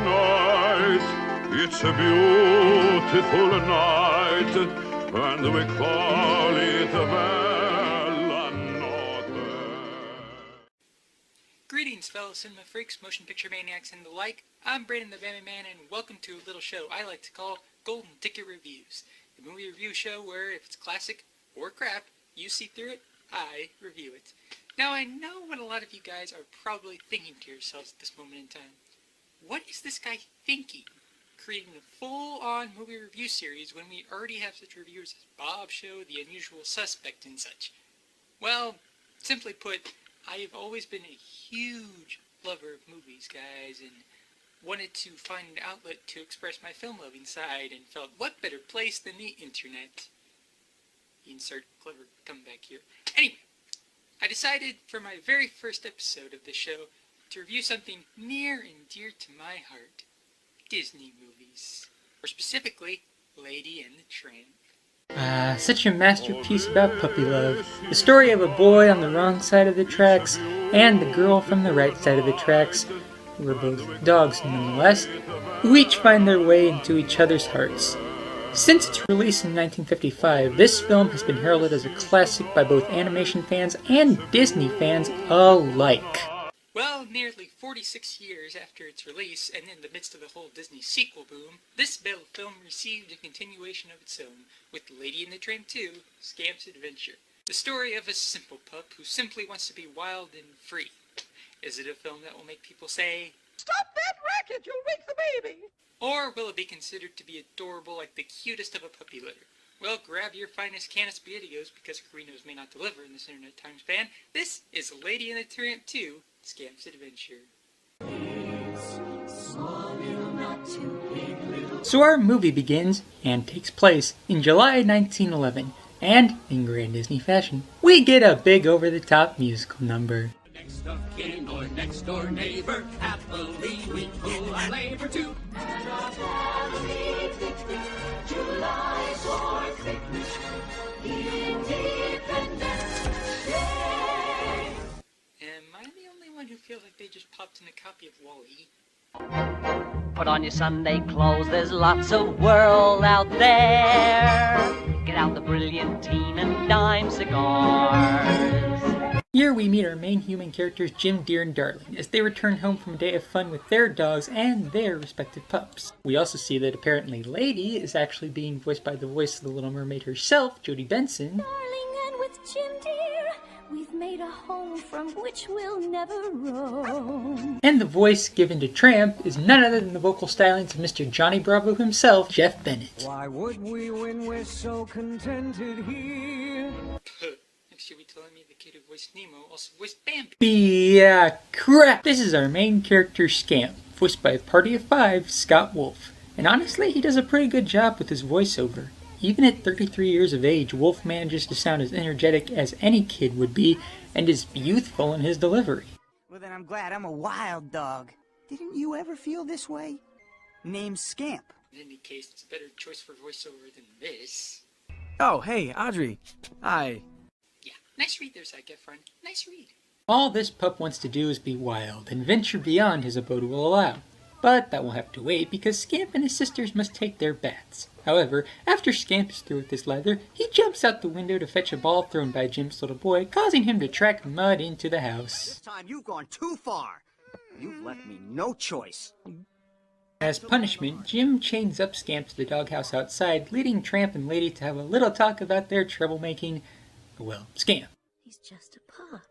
night, it's a beautiful night, and we call it Bella Notte. Greetings, fellow cinema freaks, motion picture maniacs, and the like. I'm Brandon the Bammy Man, and welcome to a little show I like to call Golden Ticket Reviews, the movie review show where if it's classic or crap, you see through it, I review it. Now, I know what a lot of you guys are probably thinking to yourselves at this moment in time. What is this guy thinking? Creating a full-on movie review series when we already have such reviewers as Bob Show, The Unusual Suspect, and such. Well, simply put, I have always been a huge lover of movies, guys, and wanted to find an outlet to express my film-loving side, and felt what better place than the internet. Insert clever comeback here. Anyway, I decided for my very first episode of this show to review something near and dear to my heart. Disney movies. Or specifically, Lady and the Tramp. Such a masterpiece about puppy love. The story of a boy on the wrong side of the tracks and the girl from the right side of the tracks, who are both dogs nonetheless, who each find their way into each other's hearts. Since its release in 1955, this film has been heralded as a classic by both animation fans and Disney fans alike. Well, nearly 46 years after its release, and in the midst of the whole Disney sequel boom, this film received a continuation of its own, with Lady and the Tramp 2, Scamp's Adventure. The story of a simple pup who simply wants to be wild and free. Is it a film that will make people say, "Stop that racket, you'll wake the baby"? Or will it be considered to be adorable like the cutest of a puppy litter? Well, grab your finest can of SpaghettiOs, because Carinos may not deliver in this internet time span. This is Lady and the Tramp 2, Scamp's Adventure. So our movie begins and takes place in July 1911, and, in grand Disney fashion, we get a big over-the-top musical number. Next of kin or next door neighbor, happily we pull our labor to. And our family picnic, July 4th picnic, Independence Day. Am I the only one who feels like they just popped in a copy of Wall-E? Put on your Sunday clothes, there's lots of world out there. Get out the brilliantine and dime cigars. Here we meet our main human characters Jim, Deer, and Darling as they return home from a day of fun with their dogs and their respective pups. We also see that apparently Lady is actually being voiced by the voice of the Little Mermaid herself, Jodie Benson. Darling, and with Jim, dear, we've made a home from which we'll never roam. And the voice given to Tramp is none other than the vocal stylings of Mr. Johnny Bravo himself, Jeff Bennett. Why would we when we're so contented here? Next you'll be telling me the kid who voiced Nemo also voiced Bambi. Yeah, crap! This is our main character, Scamp, voiced by a party of 5, Scott Wolf. And honestly, he does a pretty good job with his voiceover. Even at 33 years of age, Wolf manages to sound as energetic as any kid would be, and is youthful in his delivery. Well, then I'm glad I'm a wild dog. Didn't you ever feel this way? Name's Scamp. In any case, it's a better choice for voiceover than this. Oh, hey, Audrey. Hi. Yeah, nice read there, Zac Efron. Nice read. All this pup wants to do is be wild, and venture beyond his abode will allow. But that will have to wait, because Scamp and his sisters must take their baths. However, after Scamp is through with his lather, he jumps out the window to fetch a ball thrown by Jim's little boy, causing him to track mud into the house. This time you've gone too far. You've left me no choice. As punishment, Jim chains up Scamp to the doghouse outside, leading Tramp and Lady to have a little talk about their troublemaking, well, Scamp. He's just a pup.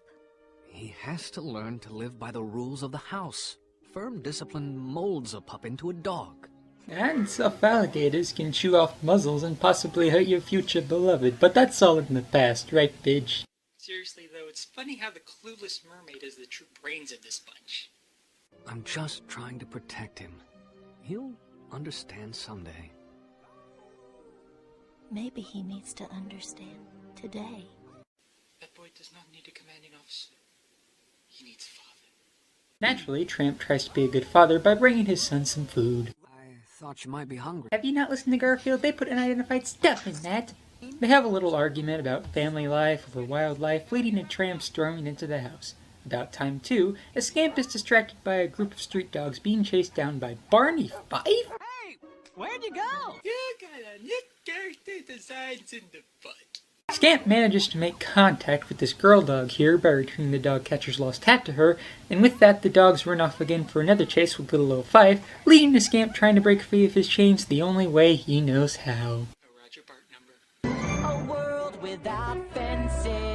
He has to learn to live by the rules of the house. Firm discipline molds a pup into a dog. And self alligators can chew off muzzles and possibly hurt your future beloved, but that's all in the past, right, Bidge? Seriously though, it's funny how the clueless mermaid is the true brains of this bunch. I'm just trying to protect him. He'll understand someday. Maybe he needs to understand today. That boy does not need a commanding officer. He needs a father. Naturally, Tramp tries to be a good father by bringing his son some food. I thought you might be hungry. Have you not listened to Garfield? They put unidentified stuff in that. They have a little argument about family life over wildlife, leading to Tramp storming into the house. About time too, as Scamp is distracted by a group of street dogs being chased down by Barney Fife? Hey, where'd you go? You got a new character designs in the butt. Scamp manages to make contact with this girl dog here by returning the dog catcher's lost hat to her, and with that the dogs run off again for another chase with little old Fife, leading to Scamp trying to break free of his chains the only way he knows how. A Roger Bart number. A world without fences.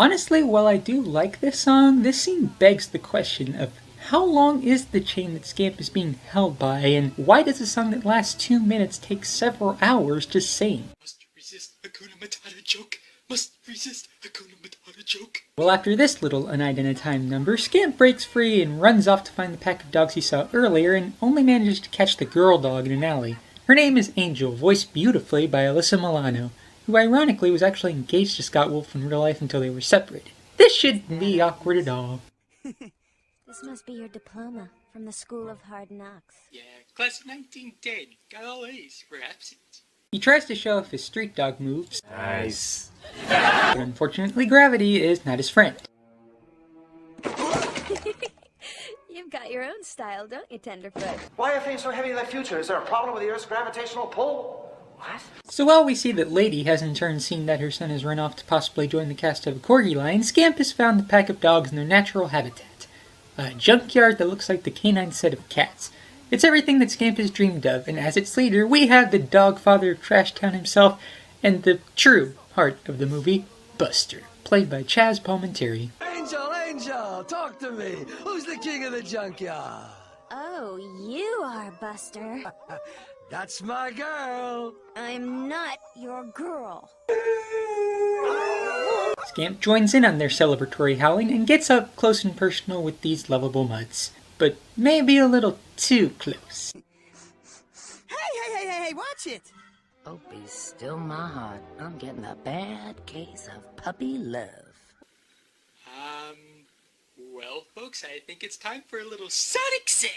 Honestly, while I do like this song, this scene begs the question of how long is the chain that Scamp is being held by, and why does a song that lasts 2 minutes take several hours to sing? Must resist Hakuna Matata joke. Must resist Hakuna Matata joke. Well, after this little unidentified number, Scamp breaks free and runs off to find the pack of dogs he saw earlier and only manages to catch the girl dog in an alley. Her name is Angel, voiced beautifully by Alyssa Milano, who ironically was actually engaged to Scott Wolf in real life until they were separated. This shouldn't be awkward at all. This must be your diploma from the School of Hard Knocks. Yeah, class of 1910. Got all A's for absence. He tries to show off his street dog moves. Nice. But unfortunately, gravity is not his friend. You've got your own style, don't you, Tenderfoot? Why are things so heavy in the future? Is there a problem with the Earth's gravitational pull? What? So while we see that Lady has in turn seen that her son has run off to possibly join the cast of a corgi line, Scamp has found the pack of dogs in their natural habitat. A junkyard that looks like the canine set of cats. It's everything that Scamp has dreamed of, and as its leader, we have the dog father of Trash Town himself, and the true heart of the movie, Buster, played by Chaz Palminteri. Angel, talk to me. Who's the king of the junkyard? Oh, you are, Buster. That's my girl. I'm not your girl. Scamp joins in on their celebratory howling and gets up close and personal with these lovable mutts. But maybe a little too close. Hey, watch it. Oh, be still my heart. I'm getting a bad case of puppy love. Well, folks, I think it's time for a little Sonic Says.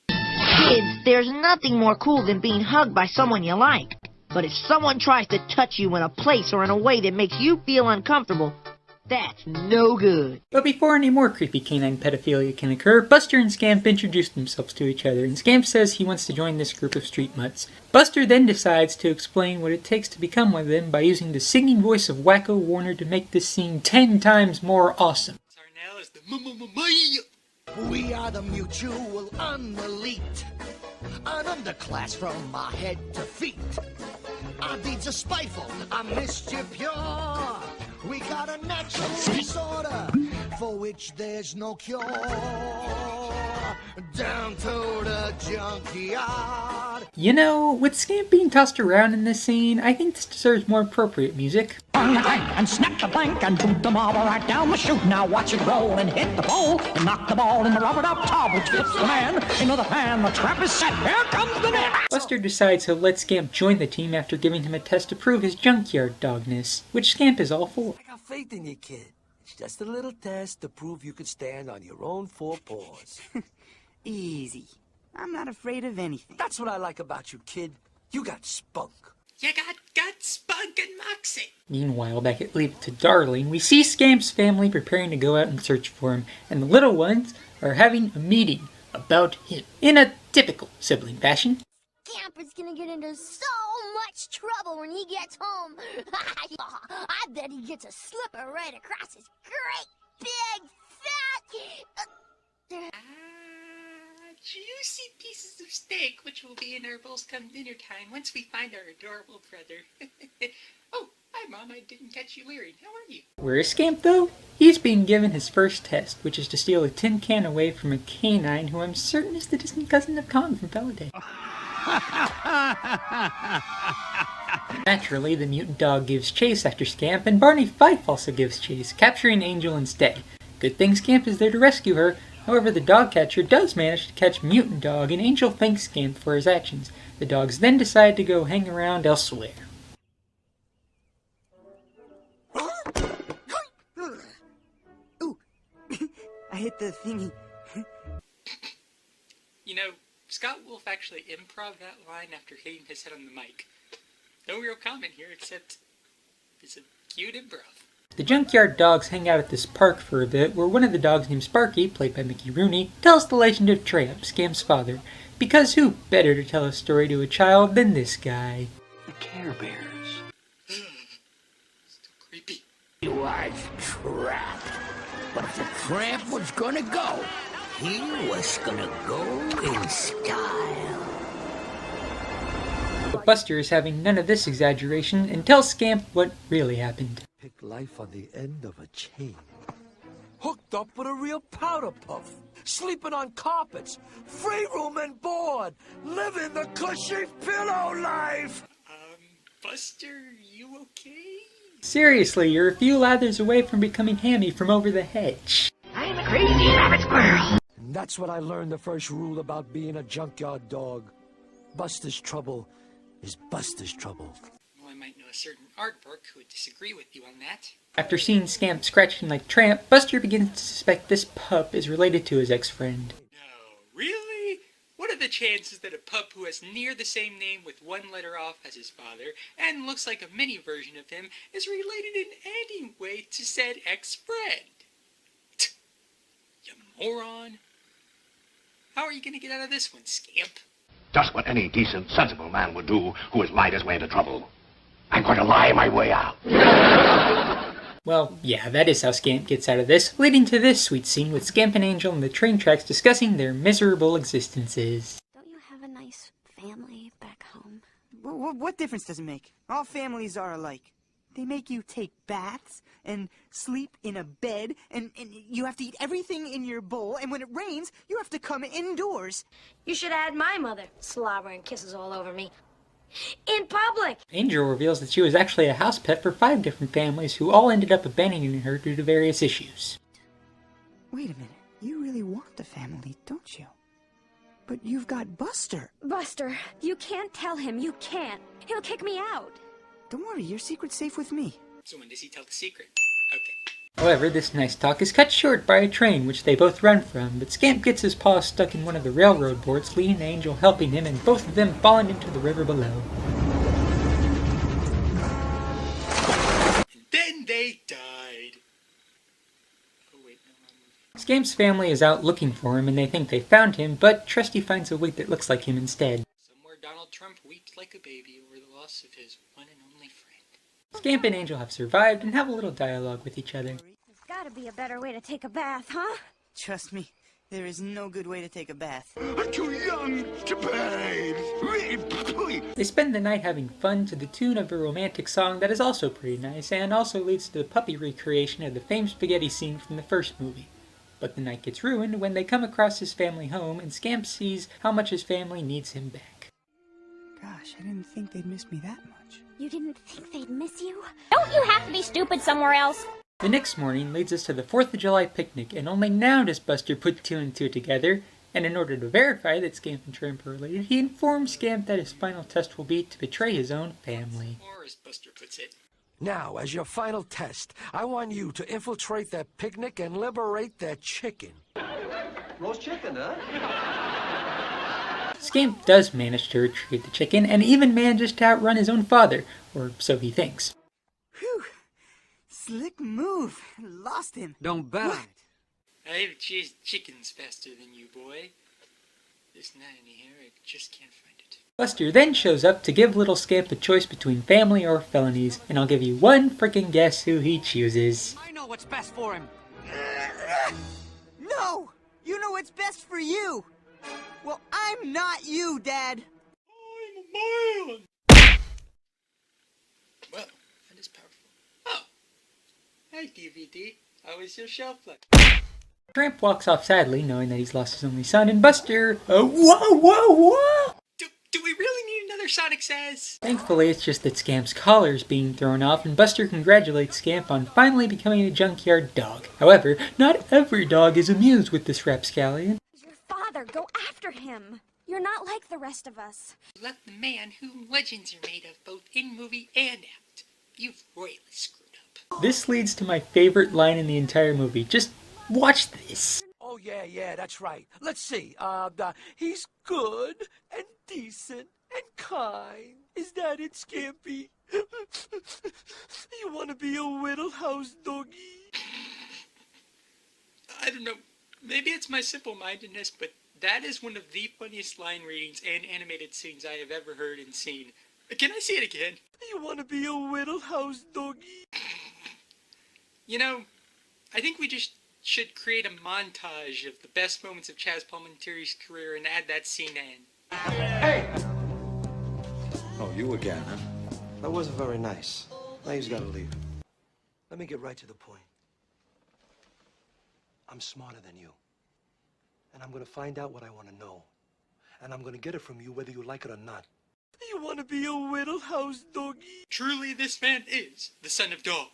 Kids, there's nothing more cool than being hugged by someone you like. But if someone tries to touch you in a place or in a way that makes you feel uncomfortable, that's no good. But before any more creepy canine pedophilia can occur, Buster and Scamp introduce themselves to each other, and Scamp says he wants to join this group of street mutts. Buster then decides to explain what it takes to become one of them by using the singing voice of Wacko Warner to make this scene 10 times more awesome. Sarnell is the We are the mutual unelite, an underclass from my head to feet. Our deeds are spiteful, our mischief pure. We got a natural disorder for which there's no cure. Down to the junkyard. You know, with Scamp being tossed around in this scene, I think this deserves more appropriate music. And snap the plank and boot the marble right down the chute. Now watch it roll and hit the pole and knock the ball in the rubber duck tub, which fits the man into the pan. The trap is set. Here comes the net. Buster decides he'll let Scamp join the team after giving him a test to prove his junkyard dogness, which Scamp is all for. I got faith in you, kid. It's just a little test to prove you can stand on your own four paws. Easy. I'm not afraid of anything. That's what I like about you, kid. You got spunk. You got spunk and moxie. Meanwhile, back at Leave It to Darling, we see Scamp's family preparing to go out and search for him, and the little ones are having a meeting about him, in a typical sibling fashion. Scamp is gonna get into so much trouble when he gets home. I bet he gets a slipper right across his great big fat... Juicy pieces of steak, which will be in our bowls come dinner time once we find our adorable brother. Oh, hi Mom, I didn't catch you leering. How are you? Where is Scamp though? He's being given his first test, which is to steal a tin can away from a canine who I'm certain is the distant cousin of Kong from Feliday. Naturally, the mutant dog gives chase after Scamp, and Barney Fife also gives chase, capturing Angel instead. Good thing Scamp is there to rescue her. However, the dog catcher does manage to catch Mutant Dog, and Angel thanks Scamp for his actions. The dogs then decide to go hang around elsewhere. Ooh, I hit the thingy. You know, Scott Wolf actually improv that line after hitting his head on the mic. No real comment here, except it's a cute improv. The junkyard dogs hang out at this park for a bit, where one of the dogs named Sparky, played by Mickey Rooney, tells the legend of Tramp, Scamp's father. Because who better to tell a story to a child than this guy? The Care Bears. Still creepy. He was trapped. But if the tramp was gonna go, he was gonna go in style. But Buster is having none of this exaggeration and tells Scamp what really happened. Pick life on the end of a chain. Hooked up with a real powder puff. Sleeping on carpets. Free room and board. Living the cushy pillow life. Buster, you okay? Seriously, you're a few lathers away from becoming Hammy from over the hedge. I'm a crazy rabbit squirrel. And that's what I learned the first rule about being a junkyard dog. Buster's trouble is Buster's trouble. Well, I might know a certain aardvark who would disagree with you on that. After seeing Scamp scratching like Tramp, Buster begins to suspect this pup is related to his ex-friend. No, really? What are the chances that a pup who has near the same name with one letter off as his father and looks like a mini version of him is related in any way to said ex-friend? You moron. How are you going to get out of this one, Scamp? Just what any decent, sensible man would do who has lied his way into trouble. I'm going to lie my way out. Well, yeah, that is how Scamp gets out of this, leading to this sweet scene with Scamp and Angel on the train tracks discussing their miserable existences. Don't you have a nice family back home? What difference does it make? All families are alike. They make you take baths and sleep in a bed, and you have to eat everything in your bowl, and when it rains, you have to come indoors. You should add my mother, slobbering kisses all over me. In public! Angel reveals that she was actually a house pet for 5 different families who all ended up abandoning her due to various issues. Wait a minute. You really want a family, don't you? But you've got Buster. Buster, you can't tell him. You can't. He'll kick me out. Don't worry, your secret's safe with me. So when does he tell the secret? Okay. However, this nice talk is cut short by a train which they both run from, but Scamp gets his paw stuck in one of the railroad boards, leading to Angel helping him and both of them falling into the river below. And then they died. Oh wait, no. Scamp's family is out looking for him and they think they found him, but Trusty finds a wig that looks like him instead. Somewhere Donald Trump weeps like a baby over the loss of his one and only friend. Scamp and Angel have survived and have a little dialogue with each other. There's gotta be a better way to take a bath, huh? Trust me, there is no good way to take a bath. I'm too young to bathe. They spend the night having fun to the tune of a romantic song that is also pretty nice and also leads to the puppy recreation of the famed spaghetti scene from the first movie. But the night gets ruined when they come across his family home and Scamp sees how much his family needs him back. Gosh, I didn't think they'd miss me that much. You didn't think they'd miss you? Don't you have to be stupid somewhere else? The next morning leads us to the 4th of July picnic, and only now does Buster put 2 and 2 together, and in order to verify that Scamp and Tramp are related, he informs Scamp that his final test will be to betray his own family. Or as Buster puts it. Now, as your final test, I want you to infiltrate that picnic and liberate that chicken. Roast chicken, huh? Scamp does manage to retrieve the chicken, and even manages to outrun his own father, or so he thinks. Whew! Slick move. Lost him. Don't bet on it. I've chased chickens faster than you, boy. There's not any here, I just can't find it. Buster then shows up to give little Scamp a choice between family or felonies, and I'll give you one frickin' guess who he chooses. I know what's best for him. No! You know what's best for you! Well, I'm not you, Dad! I'm a man! Well, that is powerful. Oh! Hi, DVD. How was your shelf life? Tramp walks off sadly, knowing that he's lost his only son, and Buster... whoa! Do we really need another Sonic Says? Thankfully, it's just that Scamp's collar is being thrown off, and Buster congratulates Scamp on finally becoming a junkyard dog. However, not every dog is amused with this rapscallion. Your father, go after him. You're not like the rest of us. You left the man whom legends are made of, both in movie and out. You've royally screwed up. This leads to my favorite line in the entire movie. Just watch this. Oh, yeah, that's right. Let's see. He's good and decent and kind. Is that it, Scampy? You want to be a Whittle House doggy? I don't know. Maybe it's my simple-mindedness, but that is one of the funniest line readings and animated scenes I have ever heard and seen. Can I see it again? You want to be a Whittle House doggy? You know, I think we just should create a montage of the best moments of Chaz Palminteri's career and add that scene in. Hey! Oh, you again, huh? That wasn't very nice. Now you've got to leave. Let me get right to the point. I'm smarter than you. And I'm going to find out what I want to know. And I'm going to get it from you whether you like it or not. You want to be a Whittle House doggy? Truly, this man is the son of Dog.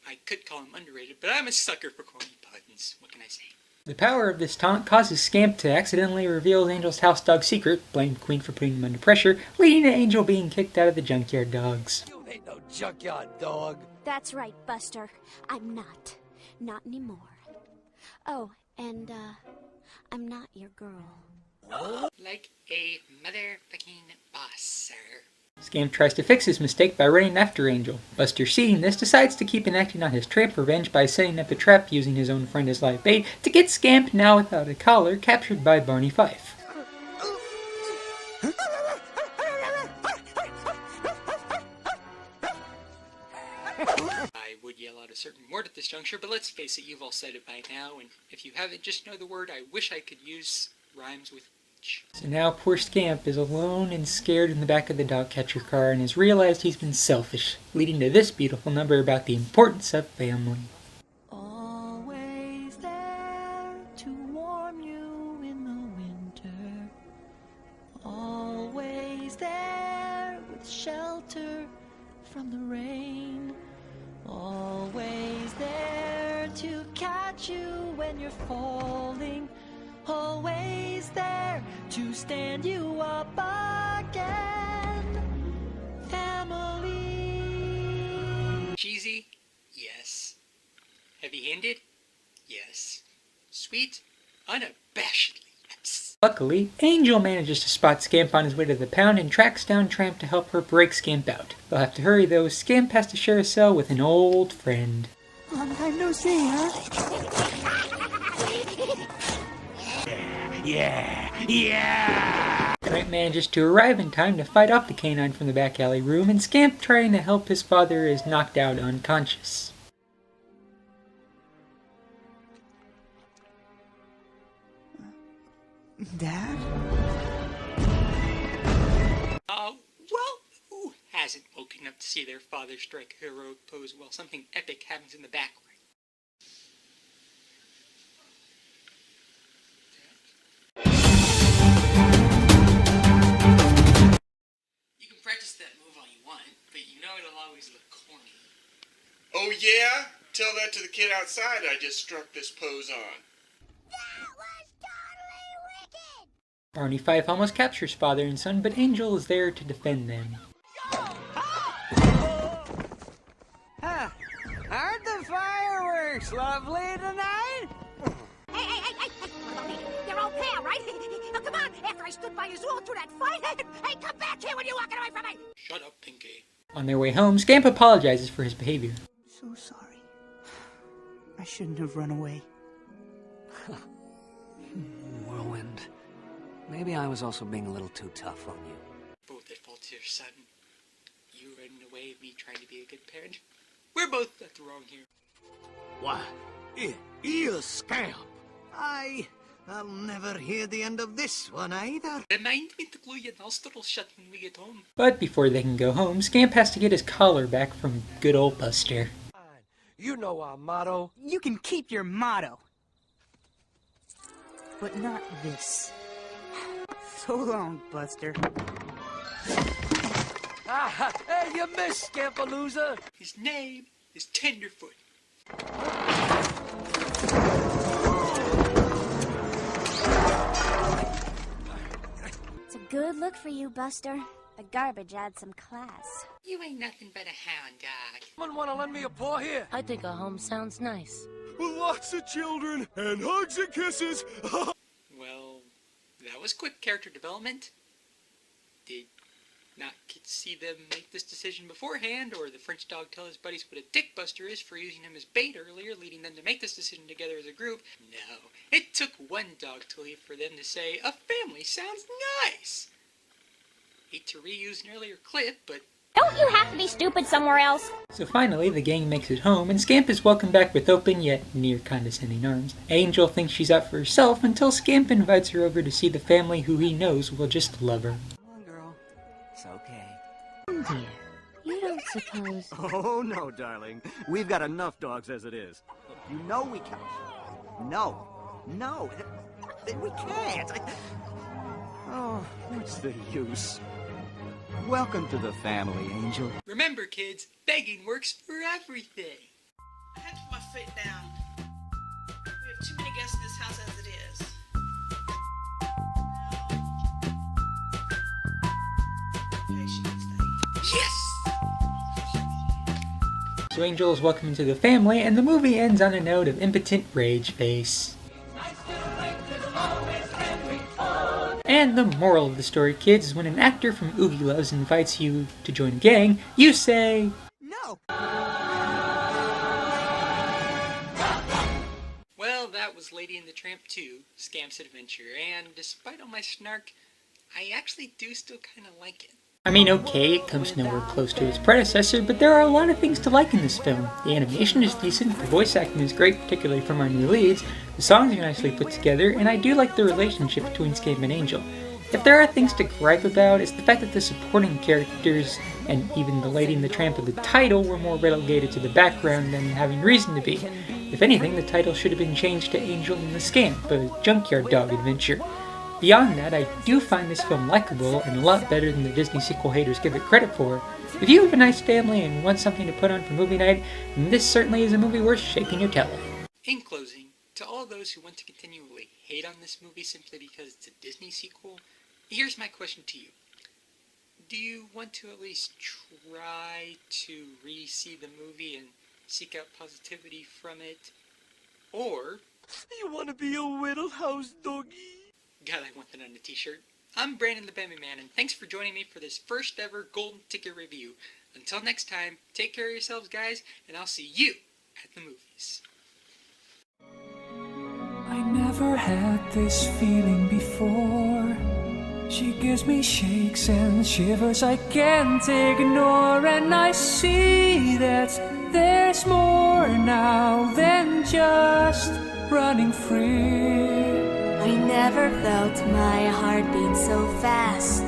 I could call him underrated, but I'm a sucker for corny puns. What can I say? The power of this taunt causes Scamp to accidentally reveal Angel's house dog secret, blame Queen for putting him under pressure, leading to Angel being kicked out of the junkyard dogs. You ain't no junkyard dog. That's right, Buster. I'm not. Not anymore. Oh, and, I'm not your girl. Like a motherfucking boss, sir. Scamp tries to fix his mistake by running after Angel. Buster, seeing this, decides to keep enacting on his Tramp revenge by setting up a trap using his own friend as live bait to get Scamp, now without a collar, captured by Barney Fife. I would yell out a certain word at this juncture, but let's face it, you've all said it by now, and if you haven't, just know the word I wish I could use rhymes with. So now poor Scamp is alone and scared in the back of the dog catcher car and has realized he's been selfish, leading to this beautiful number about the importance of family. Always there to warm you in the winter. Always there with shelter from the rain. Always there to catch you when you're falling. Always there to stand you up again. Family. Cheesy? Yes. Heavy-handed? Yes. Sweet? Unabashedly, yes. Luckily, Angel manages to spot Scamp on his way to the pound and tracks down Tramp to help her break Scamp out. They'll have to hurry though, Scamp has to share a cell with an old friend. Long time no see, huh? Yeah! Tramp manages to arrive in time to fight off the canine from the back alley room, and Scamp, trying to help his father, is knocked out unconscious. Dad? Well, who hasn't woken up to see their father strike a heroic pose while something epic happens in the background? You can practice that move all you want, but you know it'll always look corny. Oh yeah? Tell that to the kid outside I just struck this pose on. Barney Fife almost captures father and son, but Angel is there to defend them. Huh. Aren't the fireworks lovely tonight? Hey, you're okay, right? Now, come on, after I stood by you all through that fight, hey, come back here when you're walking away from me! Shut up, Pinky. On their way home, Scamp apologizes for his behavior. So sorry. I shouldn't have run away. Whirlwind. Maybe I was also being a little too tough on you. Both at fault here, son. You running away and me trying to be a good parent. We're both at the wrong here. Why, you Scamp. I'll never hear the end of this one either. Remind me to glue your nostrils shut when we get home. But before they can go home, Scamp has to get his collar back from good old Buster. You know our motto. You can keep your motto. But not this. So long, Buster. Ah, hey, you missed, Scampalooza. His name is Tenderfoot. It's a good look for you, Buster. The garbage adds some class. You ain't nothing but a hound dog. Someone wanna lend me a paw here? I think a home sounds nice. Lots of children and hugs and kisses. Well, that was quick character development. Did not get to see them make this decision beforehand, or the French dog tell his buddies what a dick buster is for using him as bait earlier, leading them to make this decision together as a group. No, it took one dog to leave for them to say, a family sounds nice! Hate to reuse an earlier clip, but Don't you have to be stupid somewhere else? So finally, the gang makes it home, and Scamp is welcomed back with open yet near condescending arms. Angel thinks she's out for herself until Scamp invites her over to see the family who he knows will just love her. Come on, girl. It's okay. Dear, you don't suppose... Oh, no, darling. We've got enough dogs as it is. You know we can't. No. We can't. Oh, what's the use? Welcome to the family, Angel. remember kids, begging works for everything. I had to put my foot down. We have too many guests in this house as it is. So Angel is welcomed into the family, and the movie ends on a note of impotent rage face. And the moral of the story, kids, is when an actor from Oogie Loves invites you to join a gang, you say... No! Well, that was Lady and the Tramp 2, Scamp's Adventure, and despite all my snark, I actually do still kinda like it. I mean, okay, it comes nowhere close to its predecessor, but there are a lot of things to like in this film. The animation is decent, the voice acting is great, particularly from our new leads, the songs are nicely put together, and I do like the relationship between Scamp and Angel. If there are things to gripe about, it's the fact that the supporting characters, and even the Lady and the Tramp of the title, were more relegated to the background than having reason to be. If anything, the title should have been changed to Angel and the Scamp, a junkyard dog adventure. Beyond that, I do find this film likable and a lot better than the Disney sequel haters give it credit for. If you have a nice family and want something to put on for movie night, then this certainly is a movie worth shaking your tail at. In closing, to all those who want to continually hate on this movie simply because it's a Disney sequel, here's my question to you. Do you want to at least try to re-see the movie and seek out positivity from it? Or... You want to be a Whittle House doggy? God, I want that on a t-shirt. I'm Brandon the Bambi Man, and thanks for joining me for this first ever Golden Ticket review. Until next time, take care of yourselves, guys, and I'll see you at the movies. I never had this feeling before. She gives me shakes and shivers I can't ignore, and I see that there's more now than just running free. I never felt my heart beat so fast.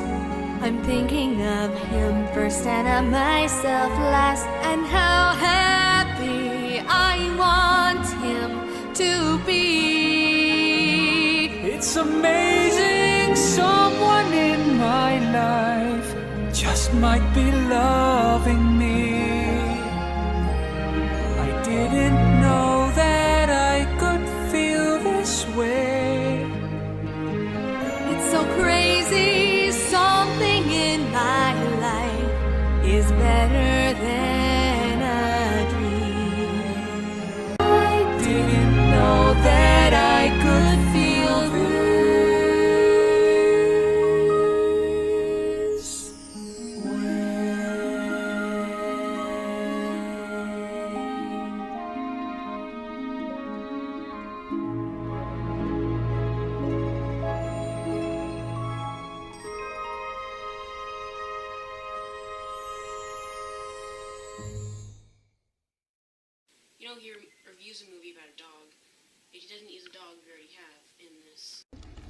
I'm thinking of him first and of myself last, and how happy I want him to be. It's amazing someone in my life just might be loving me. I didn't know that I could feel this way. So crazy, something in my life is better than a dream. I didn't know that I could feel this way. You know, he reviews a movie about a dog, but he doesn't use a dog we already have in this.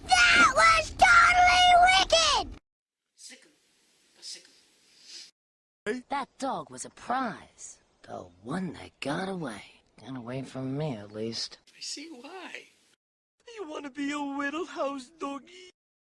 That was totally wicked! Sick him. Go sick him. That dog was a prize. The one that got away. Got away from me, at least. I see why. You want to be a Whittle House doggy?